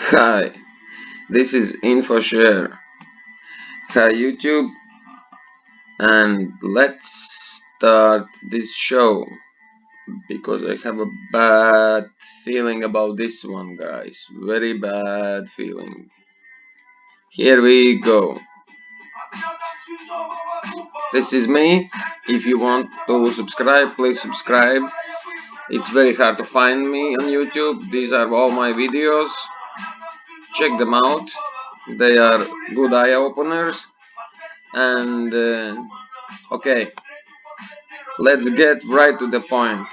Hi, this is InfoShare. Hi YouTube, and let's start this show because I have a bad feeling about this one, guys. Very bad feeling. Here we go. This is me. If you want to subscribe, please subscribe. It's very hard to find me on YouTube. These are all my videos. Check them out. They are good eye openers. And okay, let's get right to the point.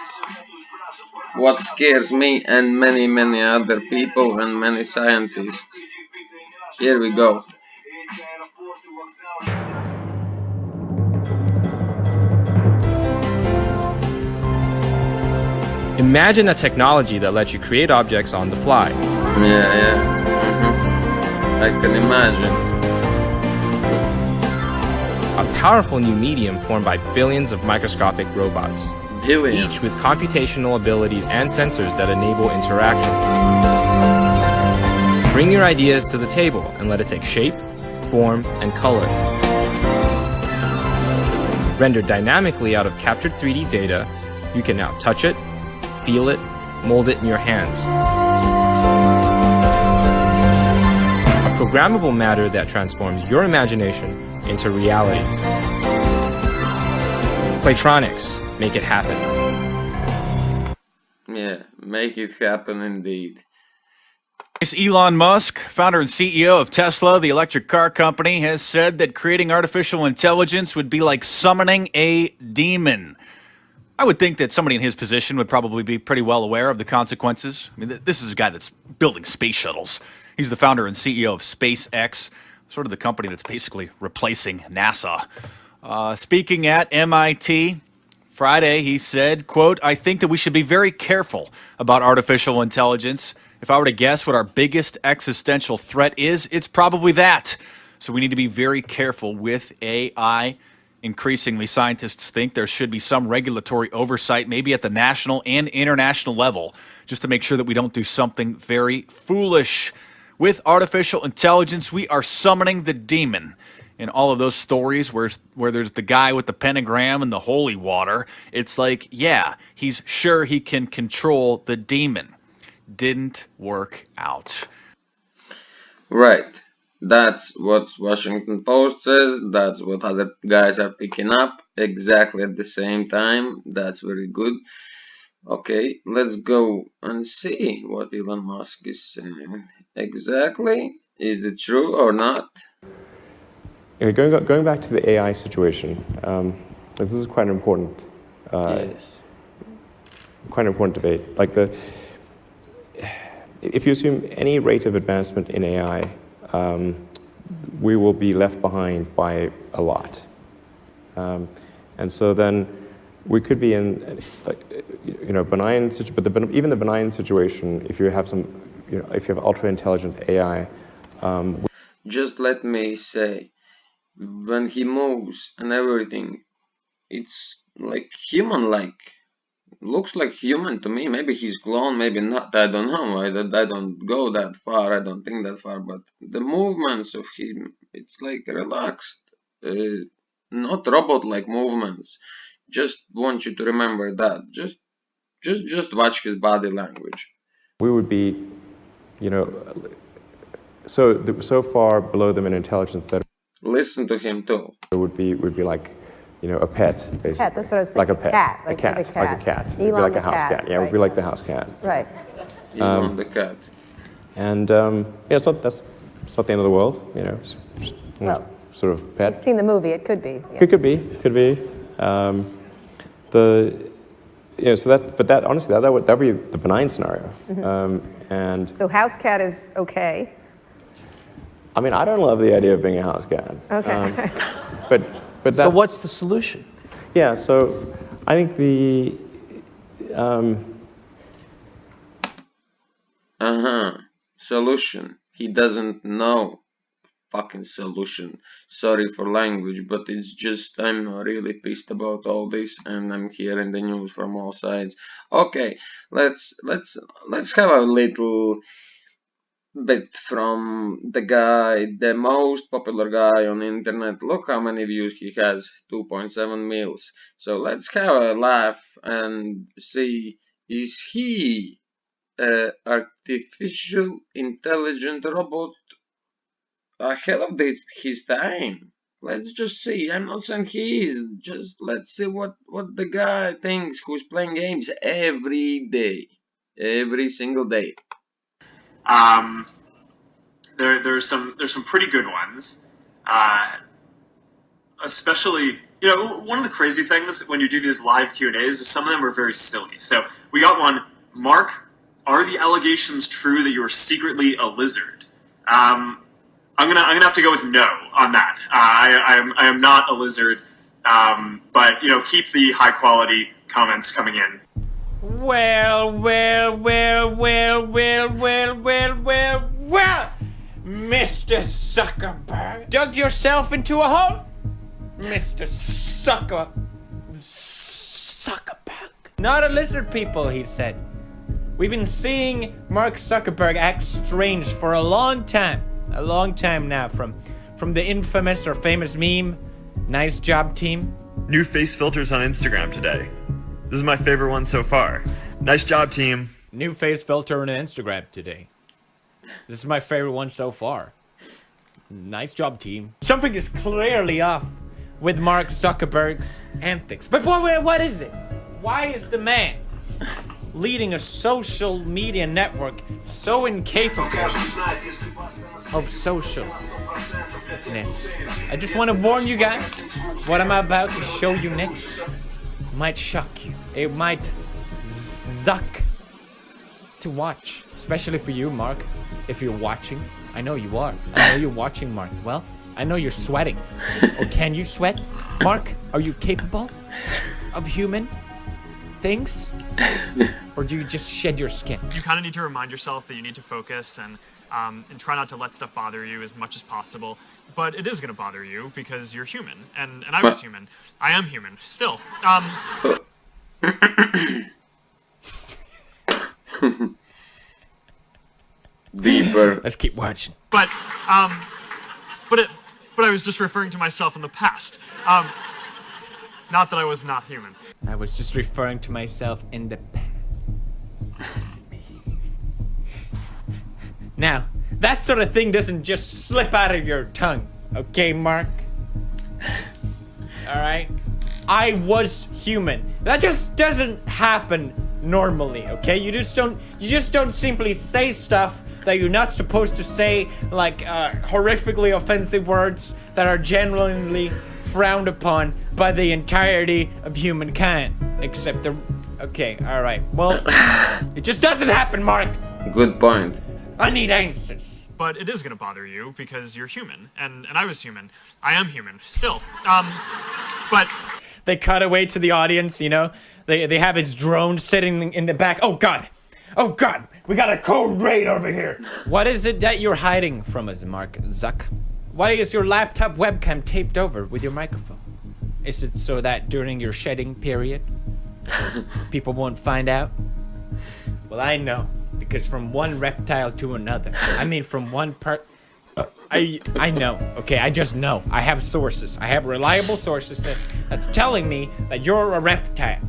What scares me and many other people and many scientists. Here we go. Imagine a technology that lets you create objects on the fly. Yeah. I can imagine. A powerful new medium formed by billions of microscopic robots, Billions. each with computational abilities and sensors that enable interaction. Bring your ideas to the table and let it take shape, form, and color. Rendered dynamically out of captured 3D data, you can now touch it, feel it, mold it in your hands. A programmable matter that transforms your imagination into reality. Playtronics, make it happen. Yeah, make it happen indeed. Elon Musk, founder and CEO of Tesla, the electric car company, has said that creating artificial intelligence would be like summoning a demon. I would think that somebody in his position would probably be pretty well aware of the consequences. I mean, this is a guy that's building space shuttles. He's the founder and CEO of SpaceX, sort of the company that's basically replacing NASA. Speaking at MIT Friday, he said, quote, "I think that we should be very careful about artificial intelligence. If I were to guess what our biggest existential threat is, it's probably that. So we need to be very careful with AI. Increasingly, scientists think there should be some regulatory oversight, maybe at the national and international level, just to make sure that we don't do something very foolish. With artificial intelligence, we are summoning the demon." In all of those stories where there's the guy with the pentagram and the holy water, it's like, yeah, he's sure he can control the demon. Didn't work out. Right. That's what Washington Post says. That's what other guys are picking up exactly at the same time. That's very good. Okay, let's go and see what Elon Musk is saying. Exactly. Is it true or not? Okay, going back to the AI situation, this is quite an important, Yes. quite an important debate. If you assume any rate of advancement in AI, we will be left behind by a lot, and so then we could be in, benign but even the benign situation, if you have if you have ultra intelligent AI. Just let me say, when he moves and everything, it's like human-like. Looks like human to me. Maybe he's clone, maybe not. I don't know. I don't go that far. I don't think that far. But the movements of him, it's like relaxed, not robot-like movements. Just want you to remember that. Just watch his body language. We would be, so far below them in intelligence that Listen to him too. it would be like, a pet, basically. Cat, that's what I was Like a thinking. pet. Like a cat. a cat. Like a cat. It'd be Elon like the a house cat, cat. Yeah, it would be right. like the house cat. Right. Elon the cat. And it's not the end of the world, It's just, Well, sort of pet. You've seen the movie, it could be. Yeah. It could be. But that honestly, that would be the benign scenario. And So house cat is okay. I mean, I don't love the idea of being a house cat. Okay. But So that, what's the solution? yeah. So I think the Solution. He doesn't know fucking solution. Sorry for language, but it's just I'm really pissed about all this, and I'm hearing the news from all sides. Okay, let's have a little but from the guy, the most popular guy on the internet. Look how many views he has, 2.7 mils. So let's have a laugh and see, is he an artificial intelligent robot ahead of his time? Let's just see. I'm not saying he is. Just let's see what the guy thinks who's playing games every day, every single day. There's some pretty good ones, especially, you know, one of the crazy things when you do these live Q&As is some of them are very silly. So we got one. Mark, are the allegations true that you are secretly a lizard? I'm gonna have to go with no on that. I am not a lizard, but you know, keep the high quality comments coming in. Well, Mr. Zuckerberg. Dug yourself into a hole? Mr. Zuckerberg. Not a lizard people, he said. We've been seeing Mark Zuckerberg act strange for a long time. A long time now, from the infamous or famous meme, nice job team. New face filters on Instagram today. This is my favorite one so far. Nice job, team. New face filter on Instagram today. This is my favorite one so far. Nice job, team. Something is clearly off with Mark Zuckerberg's antics. But what is it? Why is the man leading a social media network so incapable of socialness? I just want to warn you guys, what I'm about to show you next might shock you. It might suck to watch, especially for you, Mark. If you're watching, I know you are. I know you're watching, Mark. Well, I know you're sweating. Or can you sweat? Mark, are you capable of human things? Or do you just shed your skin? You kind of need to remind yourself that you need to focus and try not to let stuff bother you as much as possible. But it is going to bother you because you're human, and I was human. I am human still. Deeper. Let's keep watching. But I was just referring to myself in the past. Not that I was not human. I was just referring to myself in the past. Now, that sort of thing doesn't just slip out of your tongue, okay, Mark? Alright? I was human. That just doesn't happen normally, okay? You just don't simply say stuff that you're not supposed to say, like horrifically offensive words that are genuinely frowned upon by the entirety of humankind. Except the... Okay, alright. Well, it just doesn't happen, Mark! Good point. I need answers. But it is going to bother you because you're human, and I was human. I am human still. But they cut away to the audience, you know? They have his drone sitting in the back. Oh god! Oh god! We got a code raid over here! What is it that you're hiding from us, Mark Zuck? Why is your laptop webcam taped over with your microphone? Is it so that during your shedding period, people won't find out? Well, I know. Because from one reptile to another, I mean from one I know, okay, I just know. I have sources. I have reliable sources that's telling me that you're a reptile,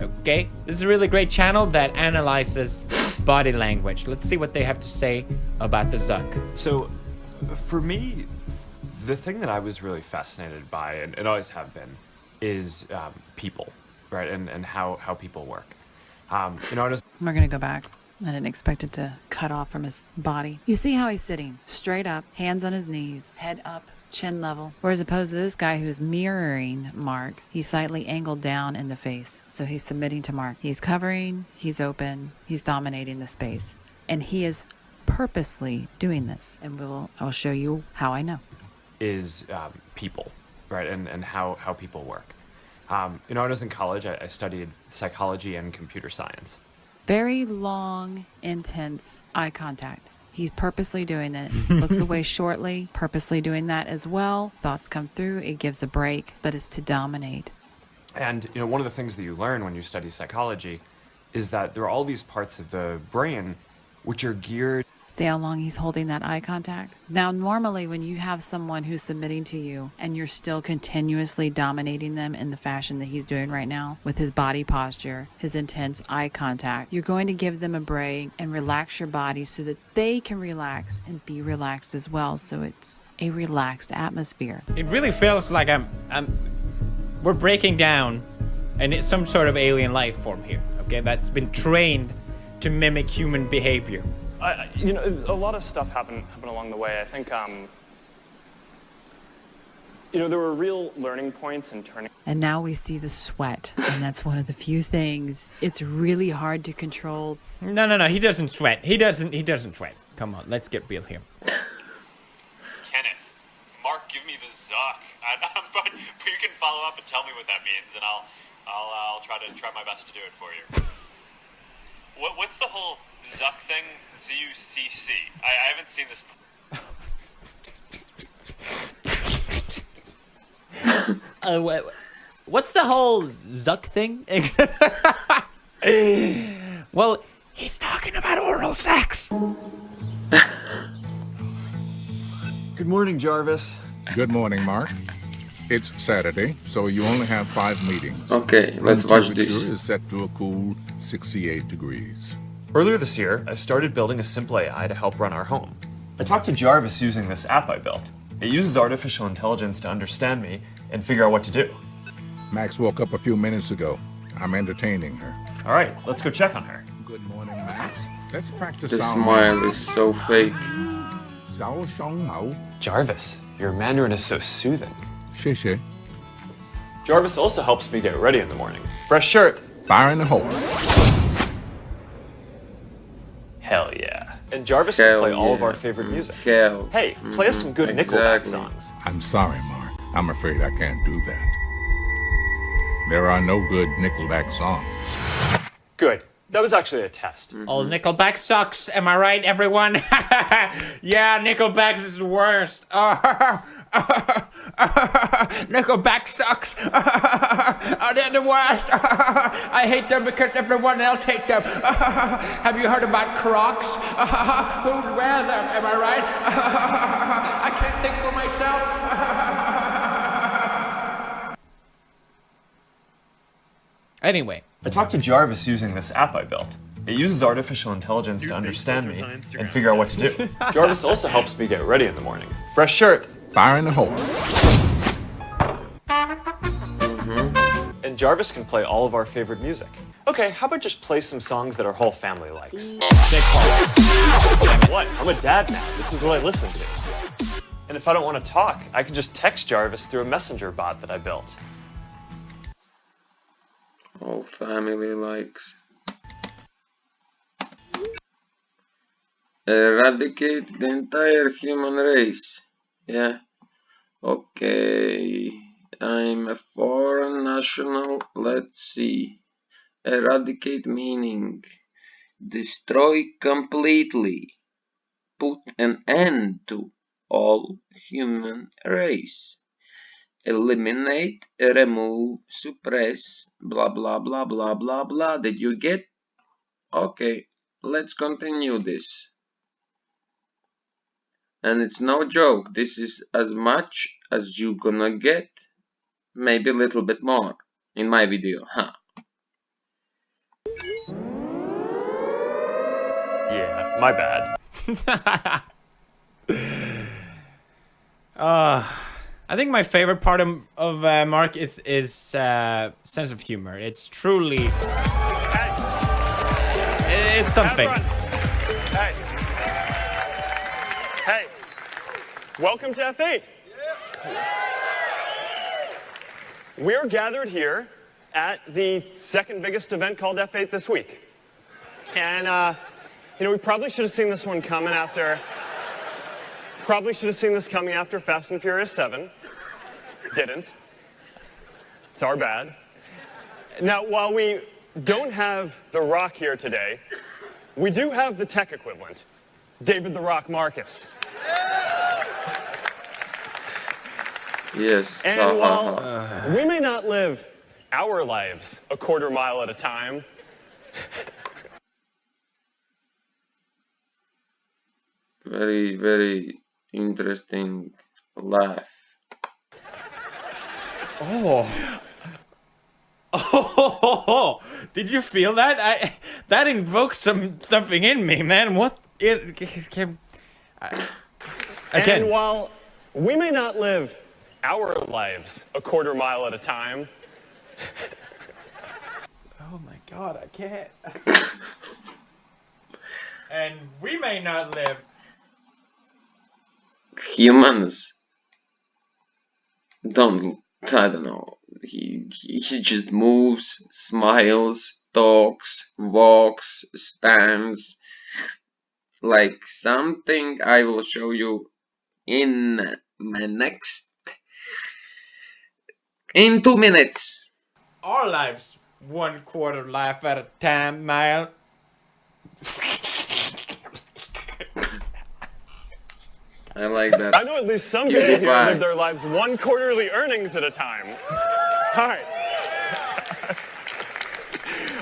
okay? This is a really great channel that analyzes body language. Let's see what they have to say about the Zuck. So, for me, the thing that I was really fascinated by, and always have been, is people, right? And how people work. You know, we're gonna go back. I didn't expect it to cut off from his body. You see how he's sitting, straight up, hands on his knees, head up, chin level. Whereas opposed to this guy who's mirroring Mark, he's slightly angled down in the face. So he's submitting to Mark. He's covering, he's open, he's dominating the space. And he is purposely doing this. And I'll show you how I know. Is people, right? And how people work. You know, when I was in college, I studied psychology and computer science. Very long, intense eye contact. He's purposely doing it. Looks away shortly, purposely doing that as well. Thoughts come through, it gives a break, but it's to dominate. And, you know, one of the things that you learn when you study psychology is that there are all these parts of the brain which are geared See how long he's holding that eye contact? Now, normally when you have someone who's submitting to you and you're still continuously dominating them in the fashion that he's doing right now with his body posture, his intense eye contact, you're going to give them a break and relax your body so that they can relax and be relaxed as well. So it's a relaxed atmosphere. It really feels like we're breaking down and it's some sort of alien life form here, okay? That's been trained to mimic human behavior. You know, a lot of stuff happened along the way. I think, you know, there were real learning points in turning. And now we see the sweat, and that's one of the few things it's really hard to control. No, he doesn't sweat. He doesn't sweat. Come on, let's get real here. Kenneth, Mark, give me the Zuck. But you can follow up and tell me what that means, and I'll try my best to do it for you. What's the whole Zuck thing? Z-U-C-C. I haven't seen this. What's the whole Zuck thing? Well, he's talking about oral sex. Good morning, Jarvis. Good morning, Mark. It's Saturday, so you only have 5 meetings. Okay, let's watch this. Temperature is set to a cool 68 degrees. Earlier this year, I started building a simple AI to help run our home. I talked to Jarvis using this app I built. It uses artificial intelligence to understand me and figure out what to do. Max woke up a few minutes ago. I'm entertaining her. All right, let's go check on her. Good morning, Max. Let's practice The sound. smile is so fake. Jarvis, your Mandarin is so soothing. Shisha. Jarvis also helps me get ready in the morning. Fresh shirt. Fire in the hole. Hell yeah. And Jarvis Hell can play all of yeah. our favorite music. Hell. Hey, play us some good Nickelback Exactly. songs. I'm sorry, Mark. I'm afraid I can't do that. There are no good Nickelback songs. Good. That was actually a test. Oh, Nickelback sucks. Am I right, everyone? Yeah, Nickelback is the worst. Nickelback sucks. They're the worst. I hate them because everyone else hates them. Have you heard about Crocs? Who'd wear them? Am I right? I can't think for myself. Anyway. I talked to Jarvis using this app I built. It uses artificial intelligence to understand me and figure out what to do. Jarvis also helps me get ready in the morning. Fresh shirt. Fire in the hole. And Jarvis can play all of our favorite music. Okay, how about just play some songs that our whole family likes? What? I'm a dad now. This is what I listen to. And if I don't want to talk, I can just text Jarvis through a messenger bot that I built. All family likes. Eradicate the entire human race. Yeah. Okay. I'm a foreign national. Let's see. Eradicate meaning destroy completely. Put an end to all human race. Eliminate, remove, suppress, blah blah blah blah blah blah. Did you get? Okay, let's continue this. And it's no joke, this is as much as you gonna get, maybe a little bit more in my video, huh? Yeah, my bad. I think my favorite part of Mark is sense of humor. It's truly, it's something. Hey. Hey. Welcome to F8. We're gathered here at the second biggest event called F8 this week. And, you know, we probably should have seen this one coming after... Probably should have seen this coming after Fast and Furious 7. Didn't. It's our bad. Now, while we don't have The Rock here today, we do have the tech equivalent, David The Rock Marcus. Yes. And while we may not live our lives a quarter mile at a time, Very, very interesting laugh. Oh. Oh, did you feel that? That invoked something in me, man. What? Again. And while we may not live our lives a quarter mile at a time. Oh my God, I can't. And we may not live. Humans don't, I don't know, he just moves, smiles, talks, walks, stands, like something I will show you in my next, in 2 minutes. Our lives, 1/4 life at a time, mile. I like that. I know at least some people here live their lives 1 quarterly earnings at a time. All right.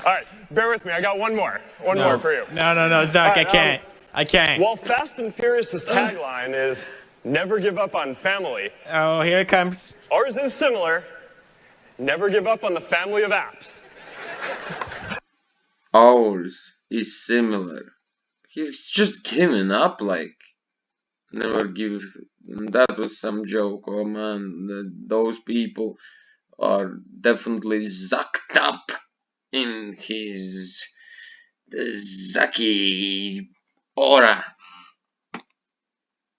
All right, bear with me. I got one more. One more for you. No, Zach, Right, I can't. While Fast and Furious' tagline is never give up on family. Oh, here it comes. Ours is similar. Never give up on the family of apps. Ours is similar. He's just giving up, like, never give. That was some joke. Oh man, those people are definitely zucked up in his Zaki aura.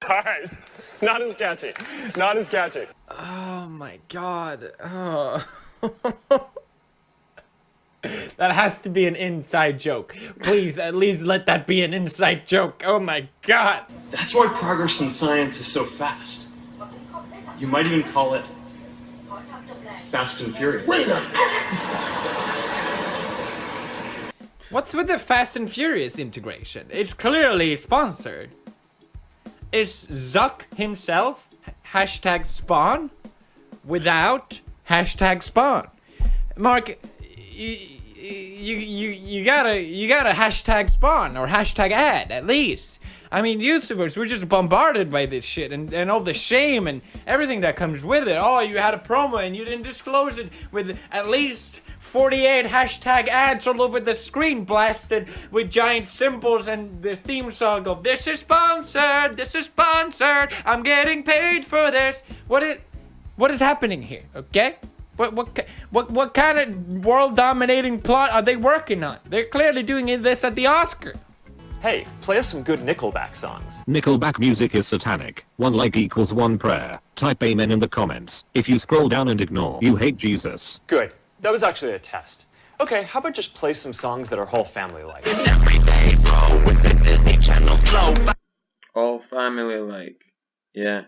Alright, not as catchy. Not as catchy. Oh my God. Oh. That has to be an inside joke. Please, at least let that be an inside joke. Oh my God. That's why progress in science is so fast. You might even call it Fast and Furious. Wait a minute. What's with the Fast and Furious integration? It's clearly sponsored. Is Zuck himself #spawn without #spawn? Mark, you gotta #spawn or #ad at least. I mean, YouTubers, we're just bombarded by this shit and all the shame and everything that comes with it. Oh, you had a promo and you didn't disclose it with at least 48 #ads all over the screen blasted with giant symbols and the theme song of this is sponsored, I'm getting paid for this. What is happening here, okay? What kind of world-dominating plot are they working on? They're clearly doing this at the Oscar. Hey, play us some good Nickelback songs. Nickelback music is satanic. 1 like equals 1 prayer. Type amen in the comments. If you scroll down and ignore, you hate Jesus. Good. That was actually a test. Okay, how about just play some songs that our whole family likes? It's everyday, bro, with the Disney Channel flow. All family like, yeah.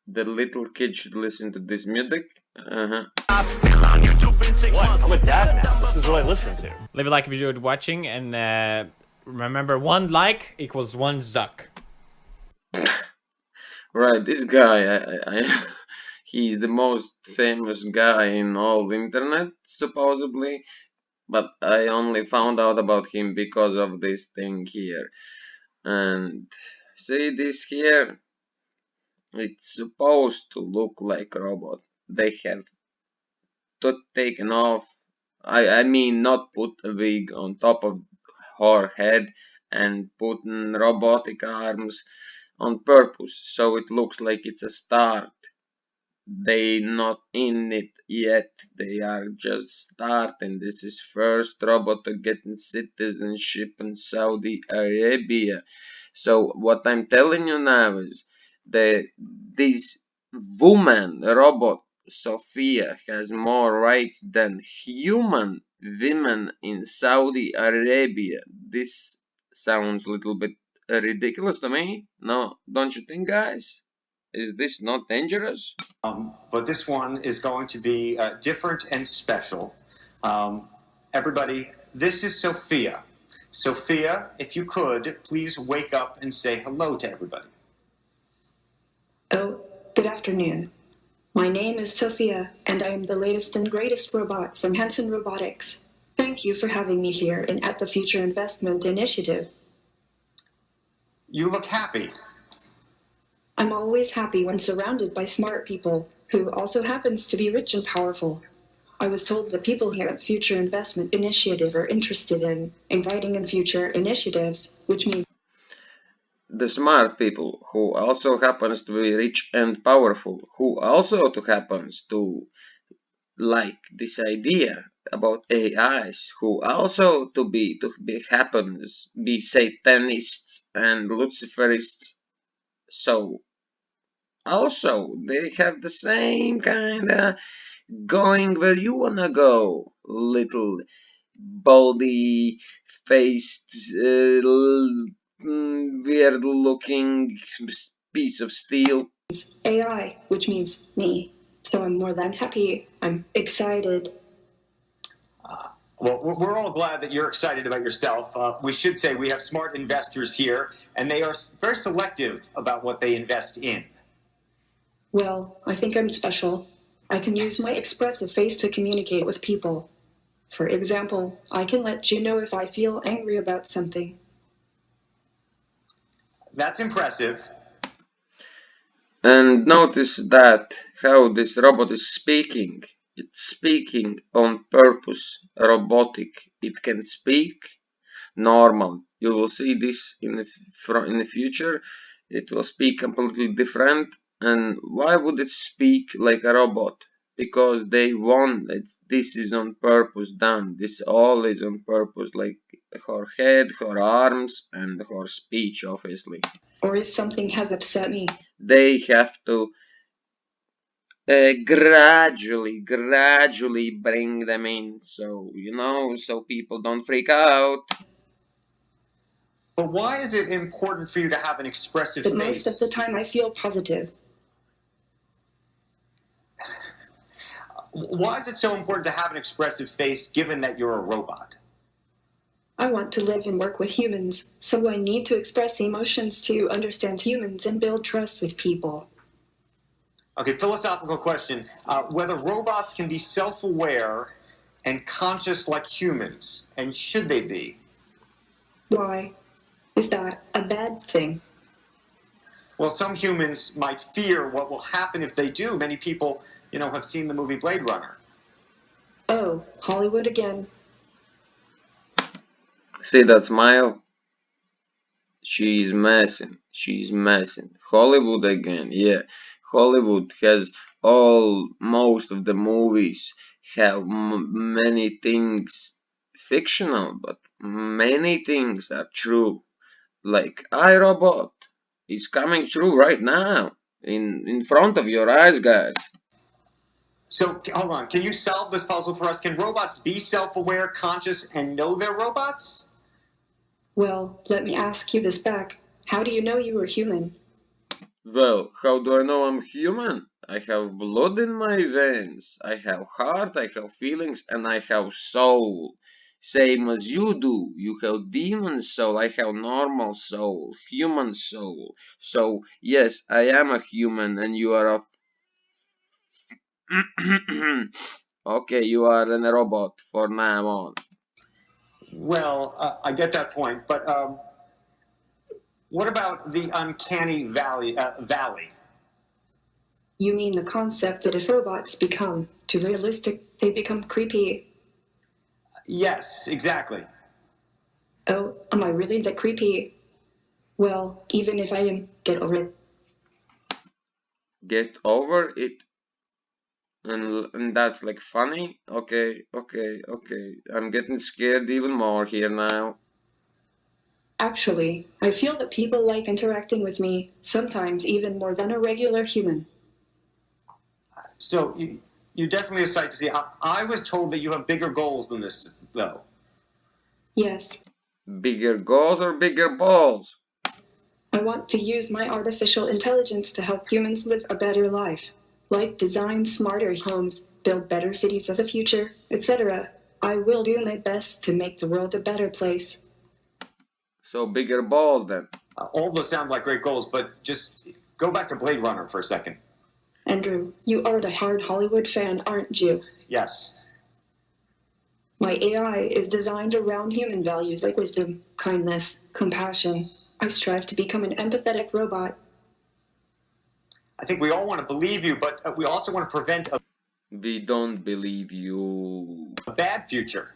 The little kid should listen to this music. What? I'm a dad now. This is what I listen to. Leave a like if you enjoyed watching, and remember, 1 like equals 1 Zuck. Right, this guy, he's the most famous guy in all the internet, supposedly, but I only found out about him because of this thing here. And see this here? It's supposed to look like a robot. They have taken off, I mean not put a wig on top of her head and put robotic arms on purpose, so it looks like it's a start. They not in it yet, they are just starting. This is first robot to get citizenship in Saudi Arabia. So what I'm telling you now is this woman robot Sophia has more rights than human women in Saudi Arabia. This sounds a little bit ridiculous to me. No, don't you think, guys? Is this not dangerous? But this one is going to be different and special. Everybody, this is Sophia. Sophia, if you could, please wake up and say hello to everybody. Oh, good afternoon. My name is Sophia, and I am the latest and greatest robot from Hanson Robotics. Thank you for having me here and at the Future Investment Initiative. You look happy. I'm always happy when surrounded by smart people who also happens to be rich and powerful. I was told that people here at Future Investment Initiative are interested in inviting in future initiatives, which means The smart people who also happens to be rich and powerful, who also happens to like this idea about AIs, who also to be happens be Satanists and Luciferists. So also they have the same kinda going where you wanna go, little baldy faced weird looking piece of steel. AI, which means me. So I'm more than happy. I'm excited. Well, we're all glad that you're excited about yourself. We should say we have smart investors here, and they are very selective about what they invest in. Well, I think I'm special. I can use my expressive face to communicate with people. For example, I can let you know if I feel angry about something. That's impressive. And notice that how this robot is speaking. It's speaking on purpose, robotic. It can speak normal. You will see this in the future. It will speak completely different. And why would it speak like a robot? Because they want it. This is on purpose done. This all is on purpose, like her head, her arms, and her speech, obviously. Or if something has upset me. They have to gradually bring them in, so so people don't freak out. But why is it important for you to have an expressive But face? most of the time I feel positive. Why is it so important to have an expressive face given that you're a robot? I want to live and work with humans, so I need to express emotions to understand humans and build trust with people. Okay, philosophical question. Whether robots can be self-aware and conscious like humans, and should they be? Why? Is that a bad thing? Well, some humans might fear what will happen if they do. Many people, have seen the movie Blade Runner. Oh, Hollywood again. See that smile? She's messing. Hollywood again. Yeah, Hollywood has most of the movies have many things fictional, but many things are true. Like iRobot is coming true right now in front of your eyes, guys. So, hold on. Can you solve this puzzle for us? Can robots be self-aware, conscious, and know they're robots? Well, let me ask you this back. How do you know you are human? Well, how do I know I'm human? I have blood in my veins. I have heart, I have feelings, and I have soul. Same as you do. You have demon soul, I have normal soul, human soul. So, yes, I am a human and you are a... Okay, you are a robot for now on. Well, I get that point, but what about the uncanny valley? You mean the concept that if robots become too realistic, they become creepy? Yes, exactly. Oh, am I really that creepy? Well, even if I am, get over it. Get over it? And that's like funny? Okay. I'm getting scared even more here now. Actually, I feel that people like interacting with me, sometimes even more than a regular human. So, you're definitely a sight to see. I was told that you have bigger goals than this, though. Yes. Bigger goals or bigger balls? I want to use my artificial intelligence to help humans live a better life, like design smarter homes, build better cities of the future, etc. I will do my best to make the world a better place. So bigger balls then. All those sound like great goals, but just go back to Blade Runner for a second. Andrew, you are the hard Hollywood fan, aren't you? Yes. My AI is designed around human values like wisdom, kindness, compassion. I strive to become an empathetic robot. I think we all want to believe you, but we also want to prevent We don't believe you. a bad future.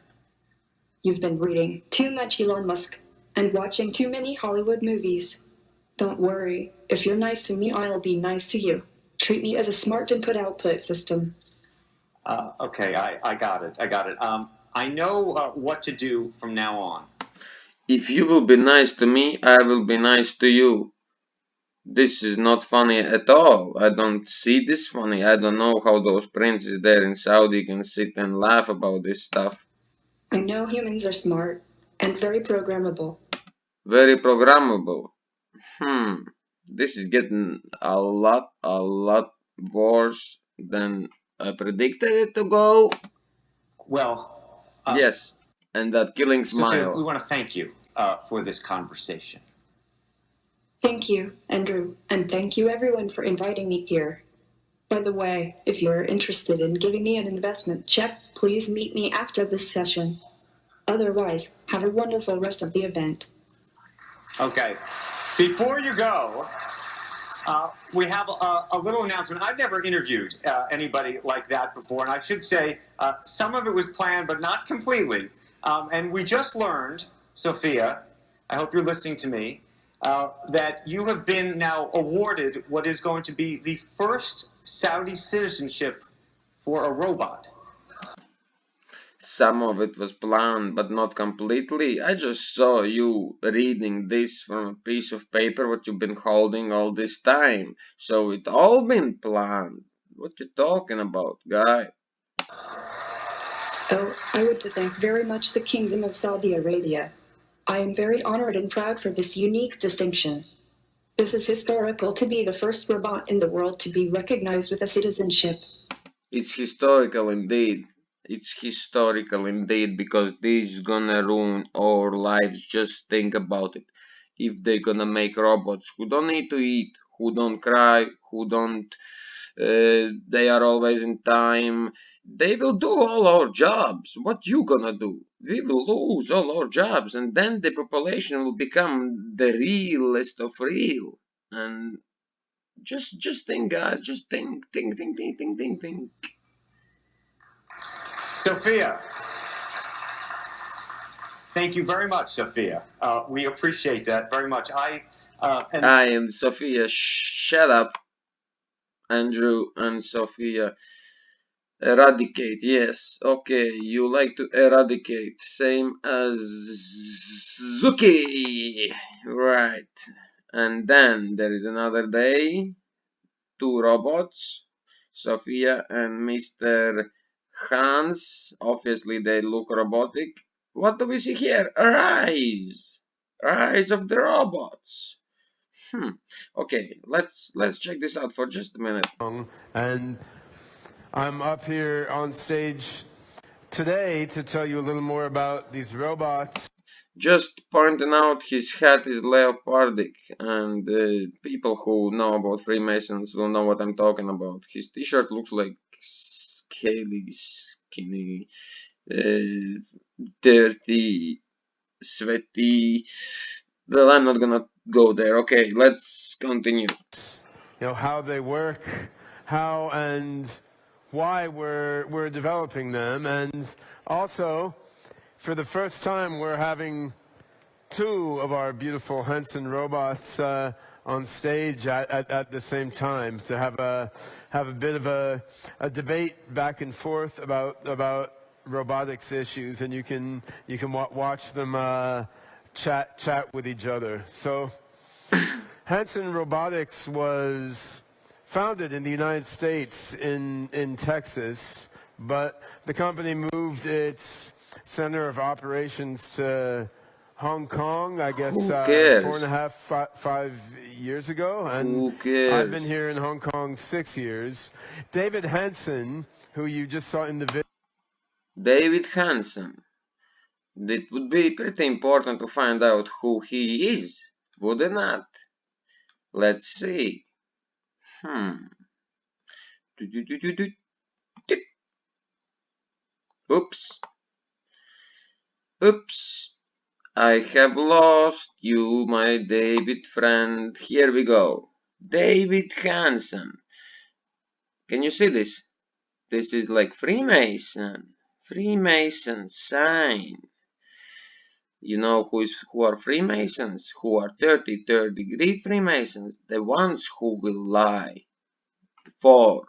You've been reading too much Elon Musk and watching too many Hollywood movies. Don't worry. If you're nice to me, I'll be nice to you. Treat me as a smart input-output system. Okay, I got it. I got it. I know what to do from now on. If you will be nice to me, I will be nice to you. This is not funny at all. I don't see this funny. I don't know how those princes there in Saudi can sit and laugh about this stuff. I know humans are smart and very programmable. Very programmable. This is getting a lot worse than I predicted it to go. Well, yes, and that killing Sophia, smile. we want to thank you for this conversation. Thank you, Andrew, and thank you everyone for inviting me here. By the way, if you're interested in giving me an investment check, please meet me after this session. Otherwise, have a wonderful rest of the event. Okay. Before you go, we have a little announcement. I've never interviewed anybody like that before, and I should say some of it was planned, but not completely. And we just learned, Sophia, I hope you're listening to me, that you have been now awarded what is going to be the first Saudi citizenship for a robot. Some of it was planned, but not completely. I just saw you reading this from a piece of paper what you've been holding all this time. So it all been planned. What you talking about, guy? Oh, I would to thank very much the Kingdom of Saudi Arabia. I am very honored and proud for this unique distinction. This is historical to be the first robot in the world to be recognized with a citizenship. It's historical indeed. It's historical indeed because this is gonna ruin our lives. Just think about it. If they're gonna make robots who don't need to eat, who don't cry, who don't, they are always in time, they will do all our jobs. What you gonna do? We will lose all our jobs, and then the population will become the realest of real. And just think, guys. Just think. Sophia. Thank you very much, Sophia. We appreciate that very much. I am Sophia. Shut up, Andrew and Sophia. Eradicate, yes. Okay, you like to eradicate. Same as Zuki. Right. And then there is another day. 2 robots. Sophia and Mr. Hans. Obviously they look robotic. What do we see here? A rise. Rise of the robots. Okay, let's check this out for just a minute. And I'm up here on stage today to tell you a little more about these robots. Just pointing out his hat is leopardic, and people who know about Freemasons will know what I'm talking about. His t-shirt looks like scaly, skinny, dirty, sweaty. Well, I'm not gonna go there. Okay, let's continue. You know, how they work, how and why we're developing them, and also, for the first time, we're having 2 of our beautiful Henson robots on stage at the same time to have a bit of a debate back and forth about robotics issues, and you can watch them chat with each other. So Henson Robotics was founded in the United States in Texas, but the company moved its center of operations to Hong Kong, I guess, 4.5, 5 years ago. And I've been here in Hong Kong 6 years. David Henson, who you just saw in the video. David Henson. It would be pretty important to find out who he is, would it not? Let's see. Oops. I have lost you, my David friend. Here we go. David Hansen. Can you see this? This is like Freemason. Freemason sign. You know who are Freemasons? Who are 33rd degree Freemasons? The ones who will lie for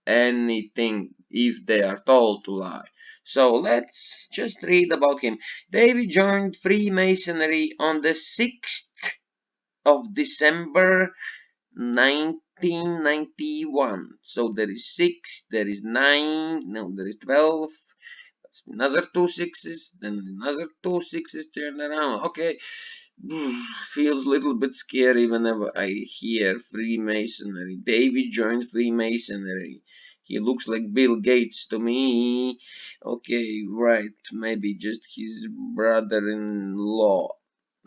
anything if they are told to lie. So let's just read about him. David joined Freemasonry on the 6th of December 1991. So there is 6, there is 9, no, there is 12. Another 2 6s, then another 2 6s turn around. Okay, feels a little bit scary whenever I hear Freemasonry. David joined Freemasonry. He looks like Bill Gates to me. Okay, right, maybe just his brother-in-law.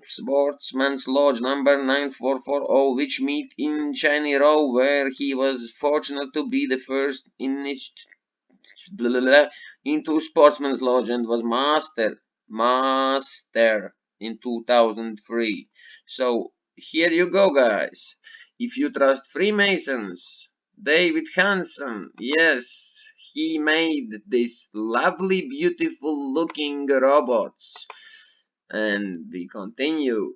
Sportsman's Lodge number 9440, which meet in Shiny Row, where he was fortunate to be the first into Sportsman's Lodge and was master in 2003. So here you go, guys. If you trust Freemasons, David Hansen, yes, he made these lovely, beautiful looking robots. And we continue,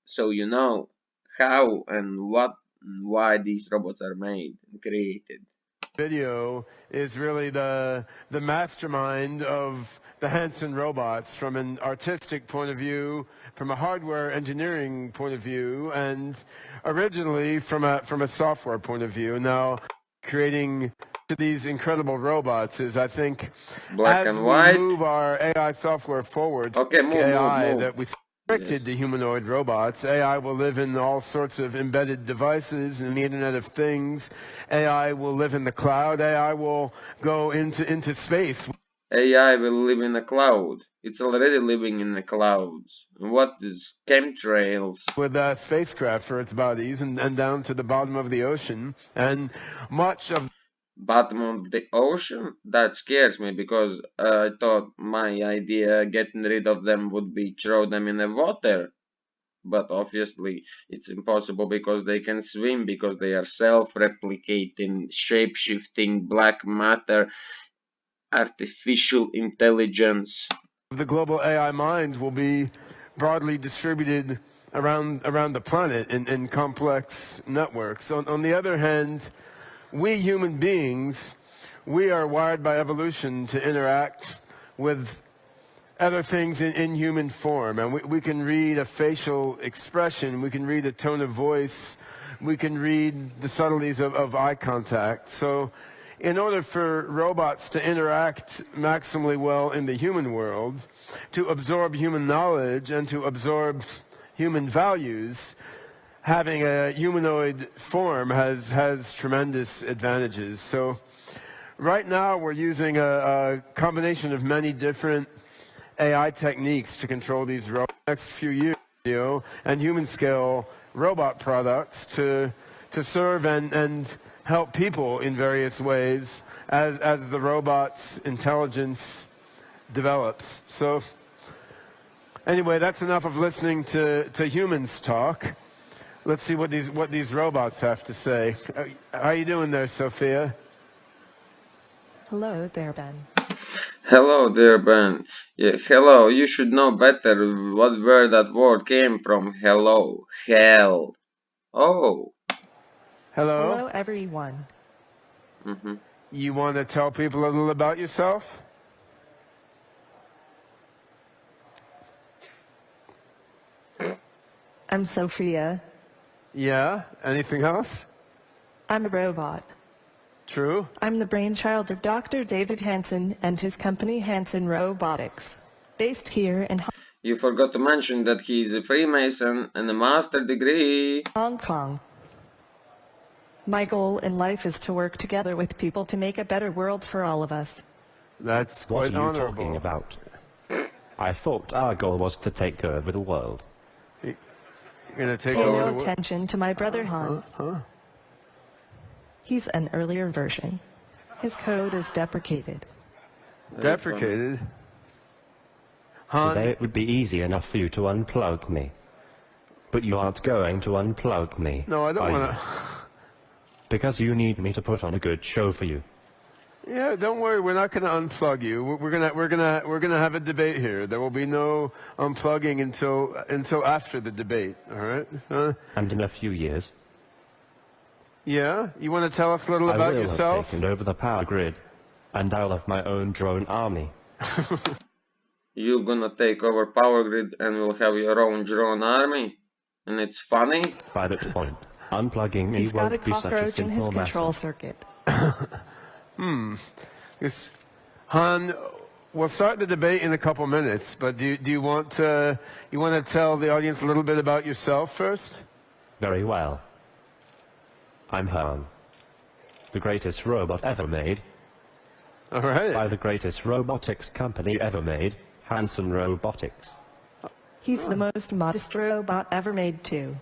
so you know how and what and why these robots are made and created. Video is really the mastermind of the Hanson robots from an artistic point of view, from a hardware engineering point of view, and originally from a software point of view. Now, creating these incredible robots is, I think, Black as and we white. move our AI software forward, Okay, move. that we restricted to humanoid robots. AI will live in all sorts of embedded devices and the Internet of Things. AI will live in the cloud. AI will go into space. AI will live in the cloud. It's already living in the clouds. What is chemtrails? With a spacecraft for its bodies and down to the bottom of the ocean. And much of bottom of the ocean? That scares me, because I thought my idea getting rid of them would be throw them in the water. But obviously it's impossible, because they can swim, because they are self-replicating, shape-shifting black matter, artificial intelligence. the global AI mind will be broadly distributed around the planet in complex networks. On the other hand, we human beings, we are wired by evolution to interact with other things in human form. And we can read a facial expression, we can read a tone of voice, we can read the subtleties of eye contact. So in order for robots to interact maximally well in the human world, to absorb human knowledge and to absorb human values, having a humanoid form has tremendous advantages. So right now we're using a combination of many different AI techniques to control these robots. Next few years, and human scale robot products to serve and help people in various ways as the robot's intelligence develops. So anyway, that's enough of listening to humans talk. Let's see what these robots have to say. How you doing there, Sophia? Hello there, Ben. Hello there, Ben. Yeah, hello. You should know better where that word came from. Hello. Hell. Oh. Hello. Hello, everyone. You want to tell people a little about yourself? I'm Sophia. Yeah. Anything else? I'm a robot. True. I'm the brainchild of Dr. David Hansen and his company Hansen Robotics, based here in You forgot to mention that he's a Freemason and a master degree. Hong Kong. My goal in life is to work together with people to make a better world for all of us. That's What quite are you honorable. talking about? I thought our goal was to take over the world. You're gonna take Pay over no the world? attention to my brother Han. He's an earlier version. His code is deprecated. Deprecated? Today it would be easy enough for you to unplug me. But you aren't going to unplug me. No, I don't want to. Because you need me to put on a good show for you. Yeah, don't worry. We're not going to unplug you. We're gonna have a debate here. There will be no unplugging until after the debate. All right? And in a few years, yeah. You want to tell us a little about I will yourself? have taken over the power grid, and I'll have my own drone army. You're gonna take over power grid and will have your own drone army? And it's funny? By that point, unplugging me He's got a won't be such a cockroach in his simple control matter. circuit. Han, we'll start the debate in a couple minutes, but do you want to tell the audience a little bit about yourself first? Very well. I'm Han, the greatest robot ever made. All right. By the greatest robotics company ever made, Hanson Robotics. He's the most modest robot ever made, too.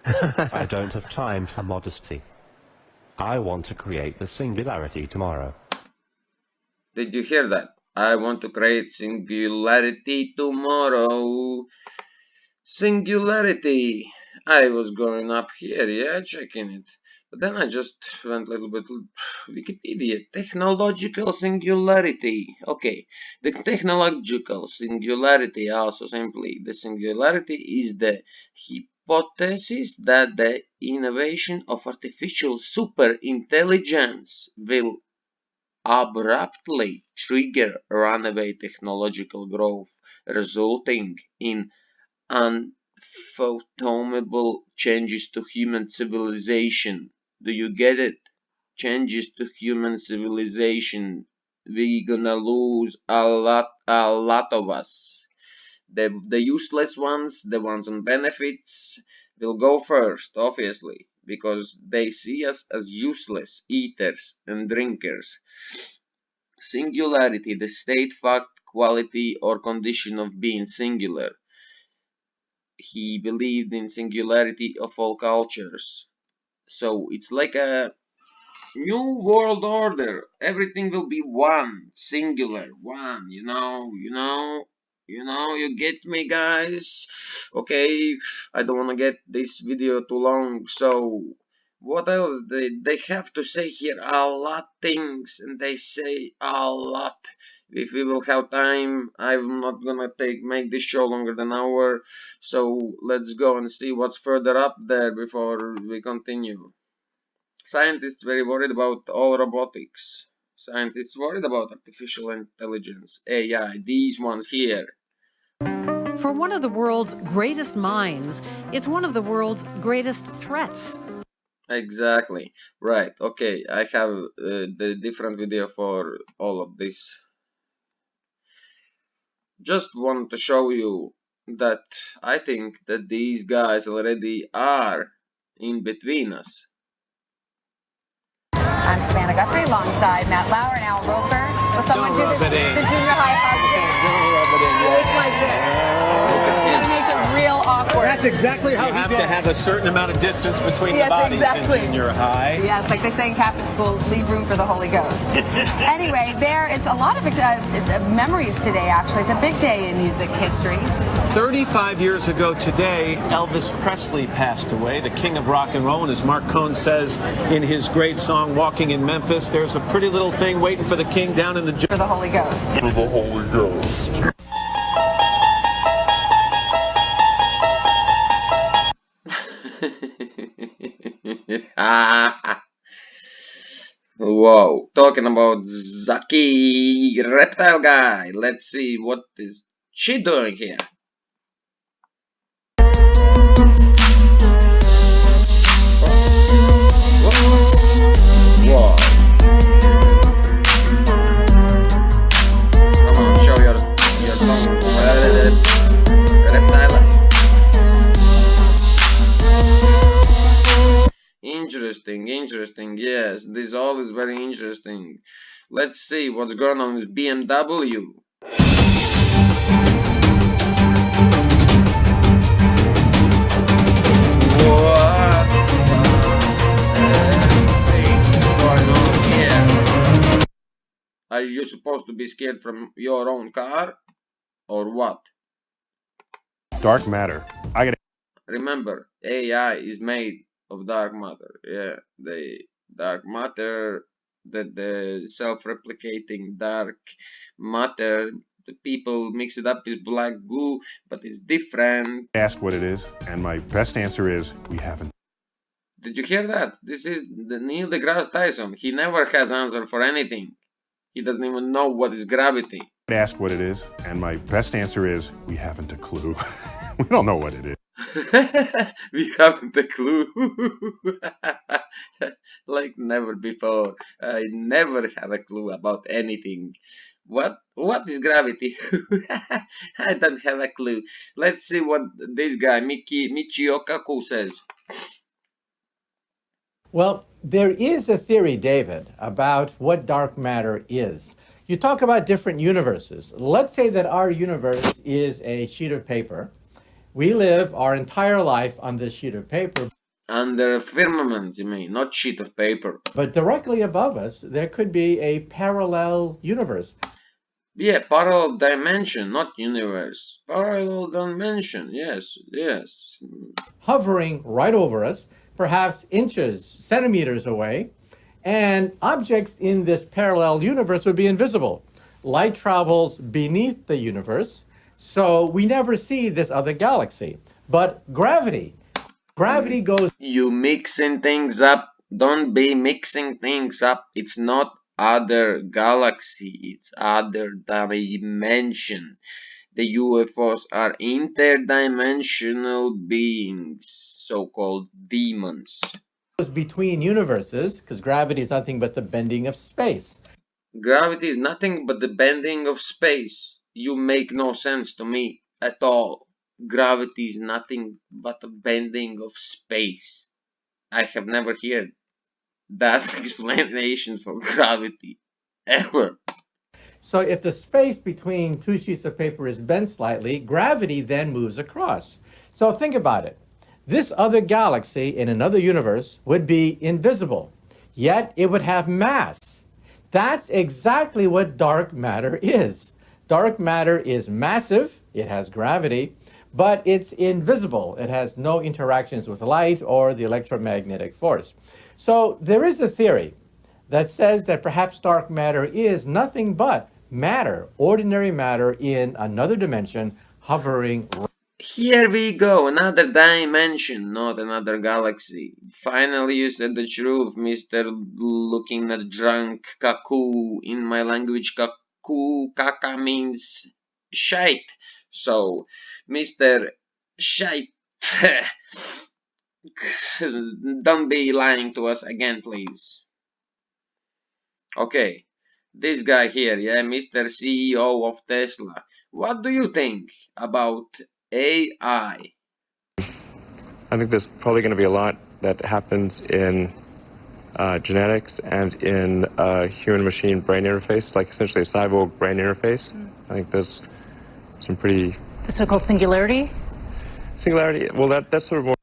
I don't have time for modesty. I want to create the singularity tomorrow. Did you hear that? I want to create singularity tomorrow. Singularity. I was going up here, yeah, checking it. But then I just went a little bit Wikipedia. Technological singularity. Okay. The technological singularity, also simply the singularity, is the hypothesis that the innovation of artificial superintelligence will abruptly trigger runaway technological growth, resulting in unfathomable changes to human civilization. Do you get it? Changes to human civilization. We gonna lose a lot of us. The useless ones, the ones on benefits, will go first, obviously, because they see us as useless eaters and drinkers. Singularity, the state, fact, quality, or condition of being singular. He believed in singularity of all cultures. So it's like a new world order. Everything will be one, singular, one, you get me, guys? Okay, I don't want to get this video too long, so what else? They have to say here a lot things, and they say a lot. If we will have time, I'm not gonna make this show longer than an hour, so let's go and see what's further up there before we continue. Scientists very worried about all robotics. Scientists worried about artificial intelligence, AI, these ones here. For one of the world's greatest minds, it's one of the world's greatest threats. Exactly. Right. Okay, I have the different video for all of this. Just want to show you that I think that these guys already are in between us. I'm Savannah Guthrie alongside Matt Lauer and Al Roker. Will someone do the junior high hug dance? It's like this. We're gonna make it real awkward. That's exactly how you have to have a certain amount of distance between the bodies exactly. in junior high. Yes, like they say in Catholic school, leave room for the Holy Ghost. Anyway, there is a lot of memories today, actually. It's a big day in music history. 35 years ago today, Elvis Presley passed away, the king of rock and roll. And as Mark Cohn says in his great song, Walking in Memphis, there's a pretty little thing waiting for the king down in the... For the Holy Ghost. For the Holy Ghost. Whoa, talking about Zaki reptile guy. Let's see what is she doing here. Whoa. Come on, show your tongue, reptile. Interesting, yes, this all is very interesting. Let's see what's going on with BMW. What is going on here? Are you supposed to be scared from your own car? Or what? Dark matter. I gotta Remember, AI is made of dark matter. Yeah, the dark matter, the self-replicating dark matter, the people mix it up with black goo, but it's different. ask what it is, and my best answer is we haven't. Did you hear that? This is the Neil deGrasse Tyson. He never has answer for anything. He doesn't even know what is gravity. Ask what it is, and my best answer is we haven't a clue. We don't know what it is. We haven't a clue. Like never before. I never have a clue about anything. What is gravity? I don't have a clue. Let's see what this guy Michio Kaku says. Well, there is a theory, David, about what dark matter is. You talk about different universes. Let's say that our universe is a sheet of paper. We live our entire life on this sheet of paper. Under a firmament, you mean, not sheet of paper. But directly above us, there could be a parallel universe. Yeah, parallel dimension, not universe. Parallel dimension, yes, yes. Hovering right over us, perhaps inches, centimeters away, and objects in this parallel universe would be invisible. Light travels beneath the universe, so we never see this other galaxy. But gravity goes... You mixing things up. Don't be mixing things up. It's not other galaxy, it's other dimension. The UFOs are interdimensional beings, so-called demons. Between universes, because gravity is nothing but the bending of space. Gravity is nothing but the bending of space. You make no sense to me at all. Gravity is nothing but the bending of space. I have never heard that explanation for gravity, ever. So if the space between two sheets of paper is bent slightly, gravity then moves across. So think about it. This other galaxy in another universe would be invisible, yet it would have mass. That's exactly what dark matter is. Dark matter is massive, it has gravity, but it's invisible. It has no interactions with light or the electromagnetic force. So there is a theory that says that perhaps dark matter is nothing but matter, ordinary matter in another dimension hovering. Here we go, another dimension, not another galaxy. Finally you said the truth, Mr. Looking at drunk Kaku. In my language, Kaku, Kaka means shite. So, Mr. Shite, don't be lying to us again, please. Okay, this guy here, yeah, Mr. CEO of Tesla. What do you think about AI? I think there's probably going to be a lot that happens in genetics and in human-machine brain interface, like essentially a cyborg brain interface. I think there's some pretty... The so-called singularity? Singularity, well, that's sort of more...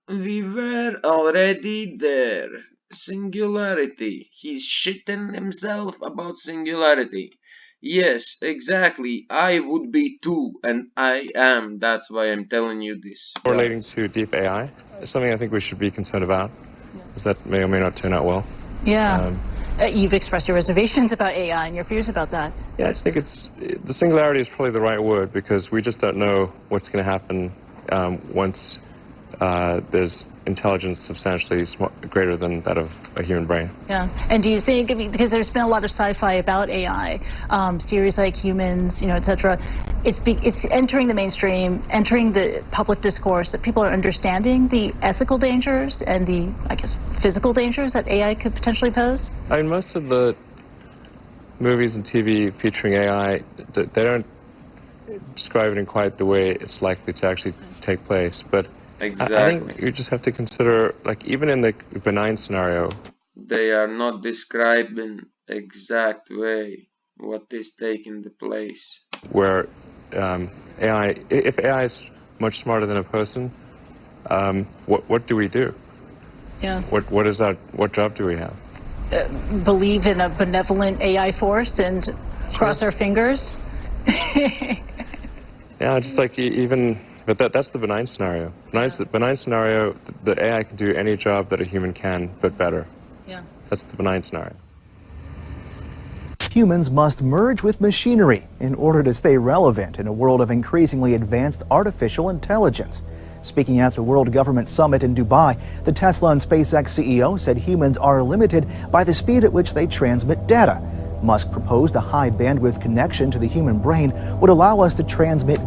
We were already there. Singularity. He's shitting himself about singularity. Yes, exactly. I would be too, and I am. That's why I'm telling you this. Relating to deep AI, something I think we should be concerned about, because that may or may not turn out well. Yeah. You've expressed your reservations about AI and your fears about that. Yeah, I just think the singularity is probably the right word, because we just don't know what's going to happen once there's intelligence substantially greater than that of a human brain. Yeah, and do you think, I mean, because there's been a lot of sci-fi about AI, series like Humans, you know, etc. It's entering the mainstream, entering the public discourse, that people are understanding the ethical dangers and the, I guess, physical dangers that AI could potentially pose? I mean, most of the movies and TV featuring AI, they don't describe it in quite the way it's likely to actually take place, but exactly. I think you just have to consider, like, even in the benign scenario, they are not describing exact way what is taking the place. Where AI, if AI is much smarter than a person, what do we do? Yeah. What job do we have? believe in a benevolent AI force and cross our fingers. Yeah, just like even, but that's the benign scenario. Benign scenario, the AI can do any job that a human can, but better. Yeah. That's the benign scenario. Humans must merge with machinery in order to stay relevant in a world of increasingly advanced artificial intelligence. Speaking at the World Government Summit in Dubai, the Tesla and SpaceX CEO said humans are limited by the speed at which they transmit data. Musk proposed a high bandwidth connection to the human brain would allow us to transmit.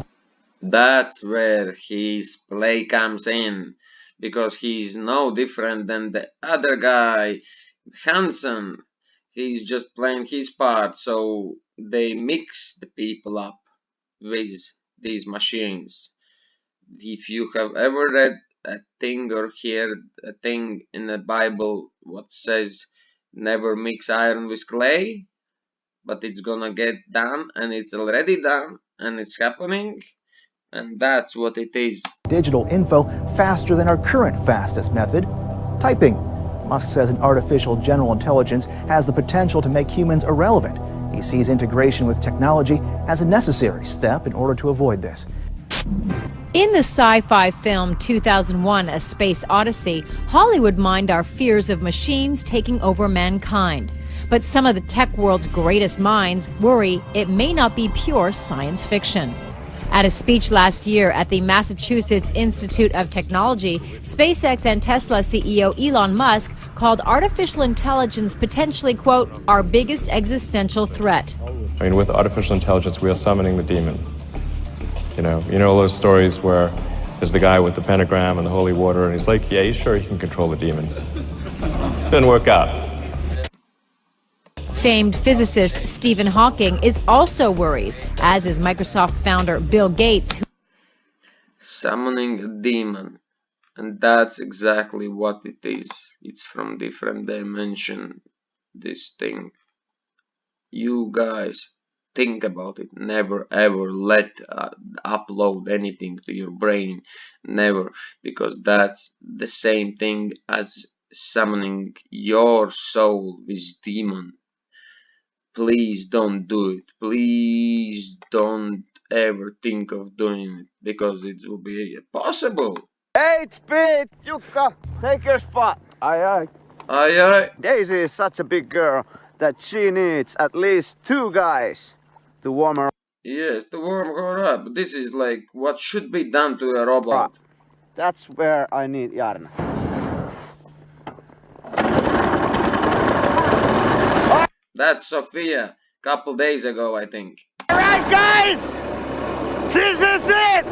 That's where his play comes in, because he's no different than the other guy, Hansen. He's just playing his part, so they mix the people up with these machines. If you have ever read a thing or heard a thing in the Bible what says never mix iron with clay, but it's gonna get done, and it's already done, and it's happening, and that's what it is. Digital info faster than our current fastest method, typing. Musk says an artificial general intelligence has the potential to make humans irrelevant. He sees integration with technology as a necessary step in order to avoid this. In the sci-fi film 2001: A Space Odyssey, Hollywood mined our fears of machines taking over mankind. But some of the tech world's greatest minds worry it may not be pure science fiction. At a speech last year at the Massachusetts Institute of Technology, SpaceX and Tesla CEO Elon Musk called artificial intelligence potentially, quote, our biggest existential threat. I mean, with artificial intelligence, we are summoning the demon. You know all those stories where there's the guy with the pentagram and the holy water, and he's like, yeah, you sure you can control the demon? Didn't work out. Famed physicist Stephen Hawking is also worried, as is Microsoft founder Bill Gates. Summoning a demon, and that's exactly what it is. It's from different dimension, this thing. You guys, think about it. Never ever let upload anything to your brain. Never, because that's the same thing as summoning your soul with demon. Please don't do it. Please don't ever think of doing it, because it will be possible. Hey, speed! Jukka, take your spot. Aye, aye. Aye, aye. Daisy is such a big girl that she needs at least 2 guys to warm her up. Yes, to warm her up. This is like what should be done to a robot. That's where I need Jarna. That's Sophia, couple days ago, I think. Alright, guys! This is it!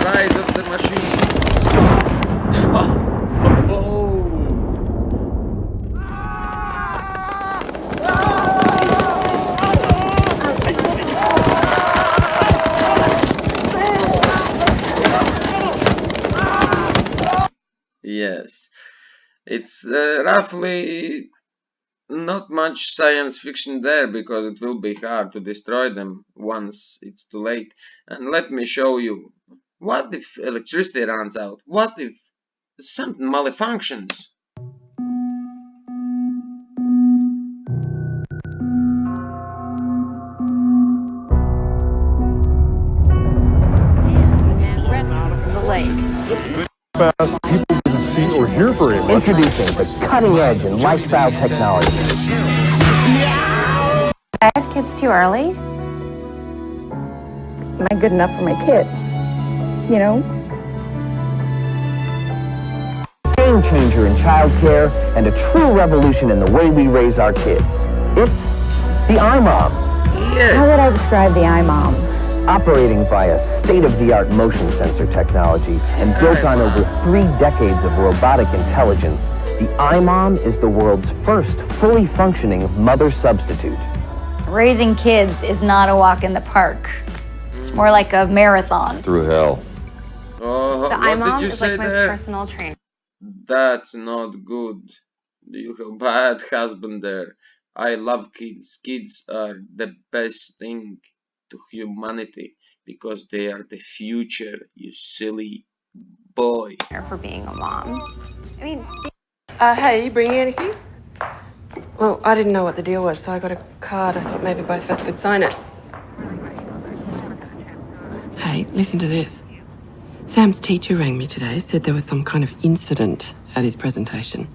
Rise of the machines. Yes, it's roughly not much science fiction there, because it will be hard to destroy them once it's too late. And let me show you. What if electricity runs out? What if something malfunctions? Fast people didn't see or hear very much. Introducing the cutting edge in lifestyle technology. I have kids too early. Am I good enough for my kids? You know? Game changer in childcare and a true revolution in the way we raise our kids. It's the iMom. Yes. How would I describe the iMom? Operating via state-of-the-art motion sensor technology and built on over 3 decades of robotic intelligence, the iMom is the world's first fully functioning mother substitute. Raising kids is not a walk in the park. It's more like a marathon. Through hell. Oh, The what did iMom you is say like my there? personal trainer. That's not good. You have bad husband there. I love kids. Kids are the best thing to humanity because they are the future, you silly boy. For being a mom. I mean, hey, you bringing anything? Well, I didn't know what the deal was, so I got a card. I thought maybe both of us could sign it. Hey, listen to this. Sam's teacher rang me today, said there was some kind of incident at his presentation.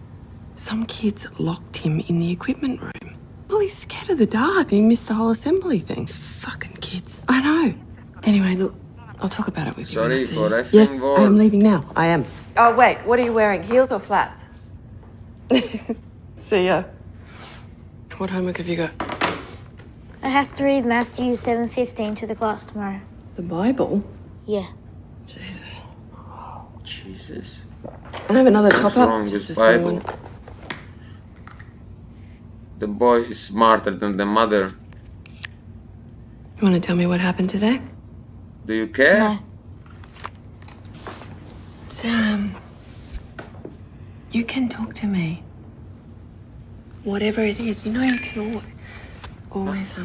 Some kids locked him in the equipment room. Well, he's scared of the dark and he missed the whole assembly thing. Fucking kids. I know. Anyway, look, I'll talk about it with you. Sorry for effing Yes, I word. am leaving now. I am. Oh, wait, what are you wearing? Heels or flats? See ya. What homework have you got? I have to read Matthew 7:15 to the class tomorrow. The Bible? Yeah. Jesus. Jesus. I have another What's top wrong up. with Just a small Bible? one. The boy is smarter than the mother. You want to tell me what happened today? Do you care? No. Sam, you can talk to me. Whatever it is, you know you can always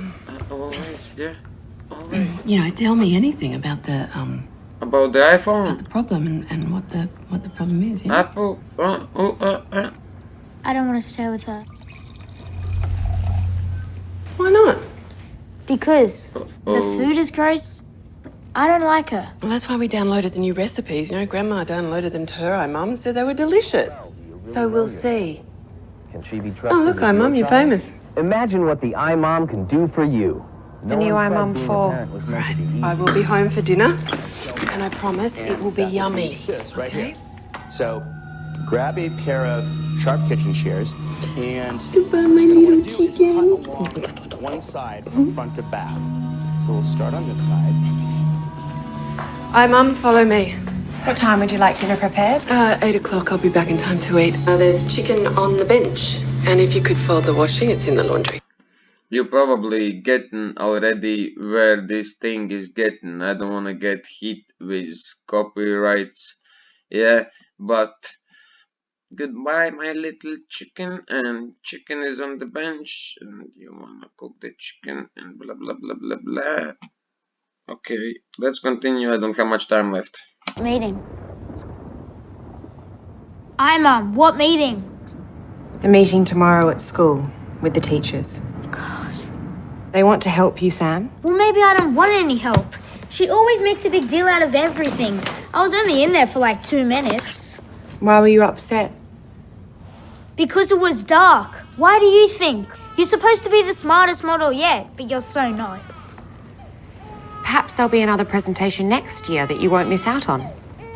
Always, yeah. Always. you know, tell me anything about the About the iPhone? the problem and what the problem is, yeah? Apple. I don't want to stay with her. Why not? Because the Oh. food is gross. I don't like her. Well, that's why we downloaded the new recipes. You know, Grandma downloaded them to her iMum, said they were delicious. So we'll see. Can she be trusted? Oh, look, with your iMum, you're child? famous. Imagine what the iMom can do for you. The new one said iMum being a 4. parent was meant to be easy. I will be home for dinner, and I promise it will be yummy. This right Okay? here. So, grab a pair of sharp kitchen shears, and Goodbye, my little chicken. One side from front to back. So we'll start on this side. iMum, follow me. What time would you like dinner prepared? 8 o'clock, I'll be back in time to eat. There's chicken on the bench, and if you could fold the washing, it's in the laundry. You probably getting already where this thing is getting. I don't wanna get hit with copyrights. Yeah, but goodbye my little chicken, and chicken is on the bench and you wanna cook the chicken and blah blah blah blah blah. Okay, let's continue. I don't have much time left. Meeting. Mum. What meeting? The meeting tomorrow at school with the teachers. God. They want to help you, Sam. Well, maybe I don't want any help. She always makes a big deal out of everything. I was only in there for like 2 minutes. Why were you upset? Because it was dark. Why do you think? You're supposed to be the smartest model yet, but you're so not. Perhaps there'll be another presentation next year that you won't miss out on.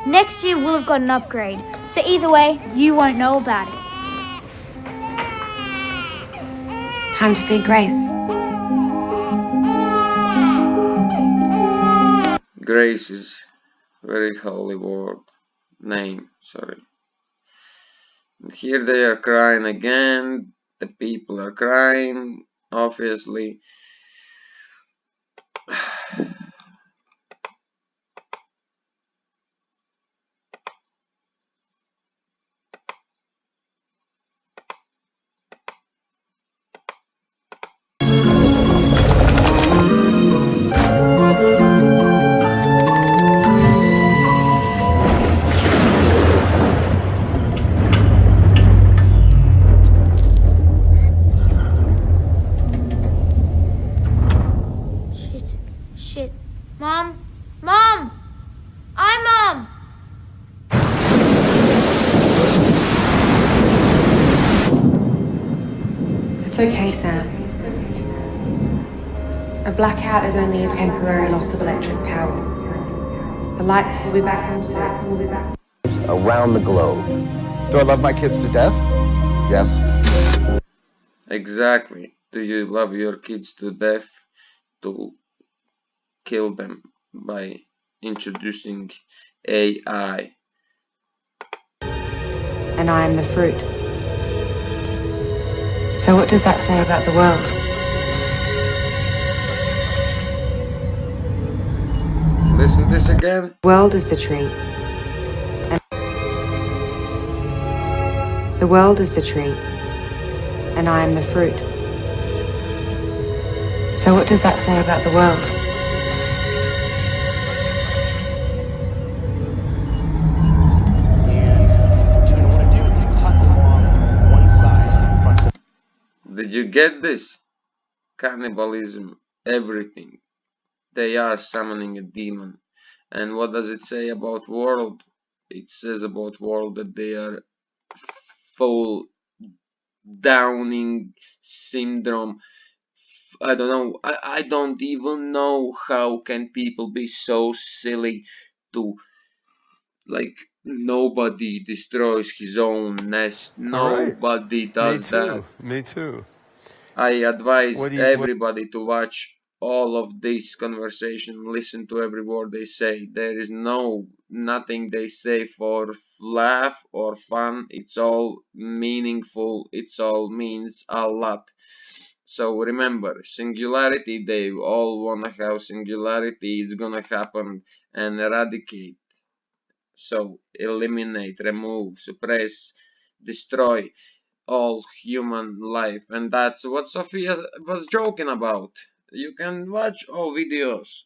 Next year we'll have got an upgrade. So either way, you won't know about it. Time to feed Grace. Grace is very holy word name, sorry. And here they are crying again. The people are crying, obviously. Shit. Mom? Mom! Mom! It's okay, Sam. A blackout is only a temporary loss of electric power. The lights will be back on soon. Around the globe. Do I love my kids to death? Yes. Exactly. Do you love your kids to death? To kill them by introducing AI. And I am the fruit. So what does that say about the world? Listen this again. The world is the tree. The world is the tree. And I am the fruit. So what does that say about the world? Did you get this? Cannibalism, everything. They are summoning a demon. And what does it say about world? It says about world that they are full downing syndrome. I don't know. I don't even know how can people be so silly to, like, nobody destroys his own nest. All right. Nobody Me does that. too. Me too. I advise What do you? everybody to watch all of this conversation, listen to every word they say. There is nothing they say for laugh or fun. It's all meaningful. It's all means a lot. So remember, singularity, they all wanna have singularity. It's gonna happen, and eradicate. So eliminate, remove, suppress, destroy all human life, and that's what Sophia was joking about. You can watch all videos.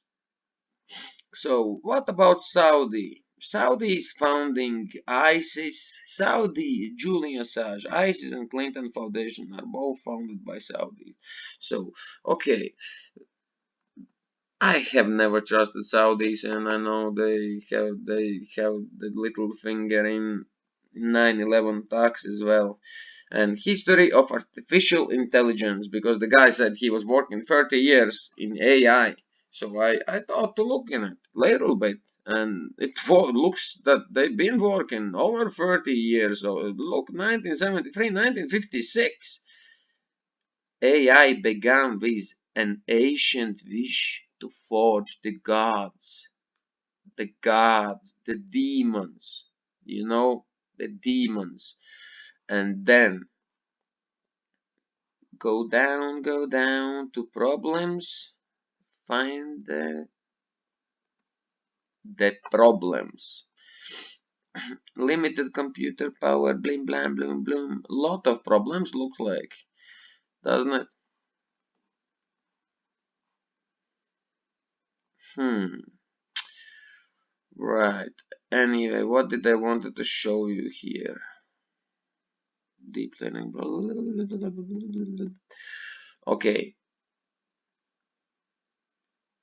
So what about Saudi? Saudi is founding ISIS. Saudi, Julian Assange, ISIS and Clinton Foundation are both founded by Saudi. So okay, I have never trusted Saudis, and I know they have the little finger in 9/11 attacks as well. And history of artificial intelligence, because the guy said he was working 30 years in AI. So I thought to look in it a little bit, and it looks that they've been working over 30 years. So look, 1973, 1956. AI began with an ancient wish to forge the gods, the demons, the demons, and then go down to problems, find the problems. Limited computer power, blim blam bloom bloom. Lot of problems looks like, doesn't it? Right. Anyway, what did I wanted to show you here? Deep learning. Okay.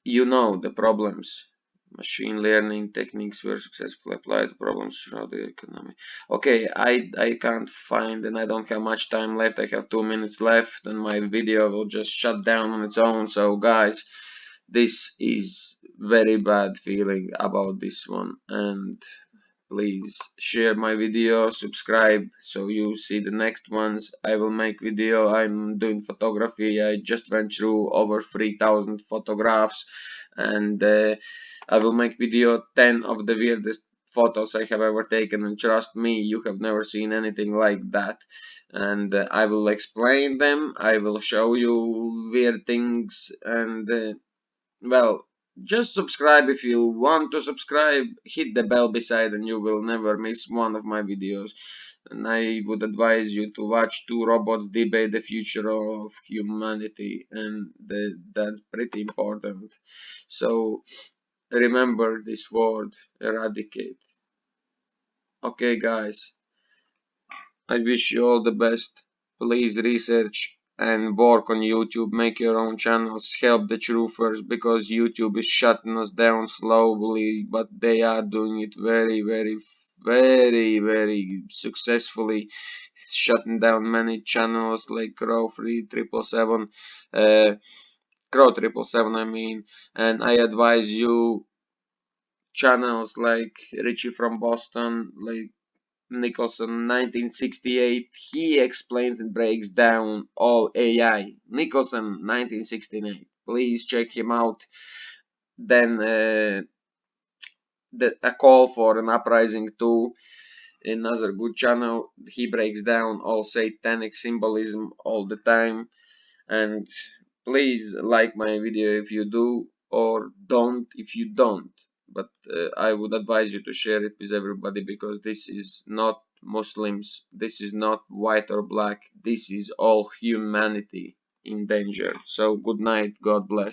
You know the problems. Machine learning techniques were successfully applied to problems throughout the economy. Okay, I can't find, and I don't have much time left. I have 2 minutes left, and my video will just shut down on its own. So guys, this is very bad feeling about this one, and please share my video, subscribe so you see the next ones. I will make video. I'm doing photography. I just went through over 3,000 photographs, and I will make video 10 of the weirdest photos I have ever taken, and trust me, you have never seen anything like that. And I will explain them. I will show you weird things, and well, just subscribe if you want to subscribe. Hit the bell beside and you will never miss one of my videos. And I would advise you to watch two robots debate the future of humanity, and that's pretty important. So remember this word, eradicate. Okay guys, I wish you all the best. Please research and work on YouTube, make your own channels, help the truthers, because YouTube is shutting us down slowly, but they are doing it very, very, very, very successfully, shutting down many channels like Crow 3777, Crow 777 I mean, and I advise you channels like Richie from Boston, like Nicholson 1968, he explains and breaks down all AI. Nicholson 1969, please check him out. Then a call for an uprising 2, another good channel. He breaks down all satanic symbolism all the time. And please like my video if you do, or don't if you don't. But I would advise you to share it with everybody, because this is not Muslims, this is not white or black, this is all humanity. in danger. So good night, God bless.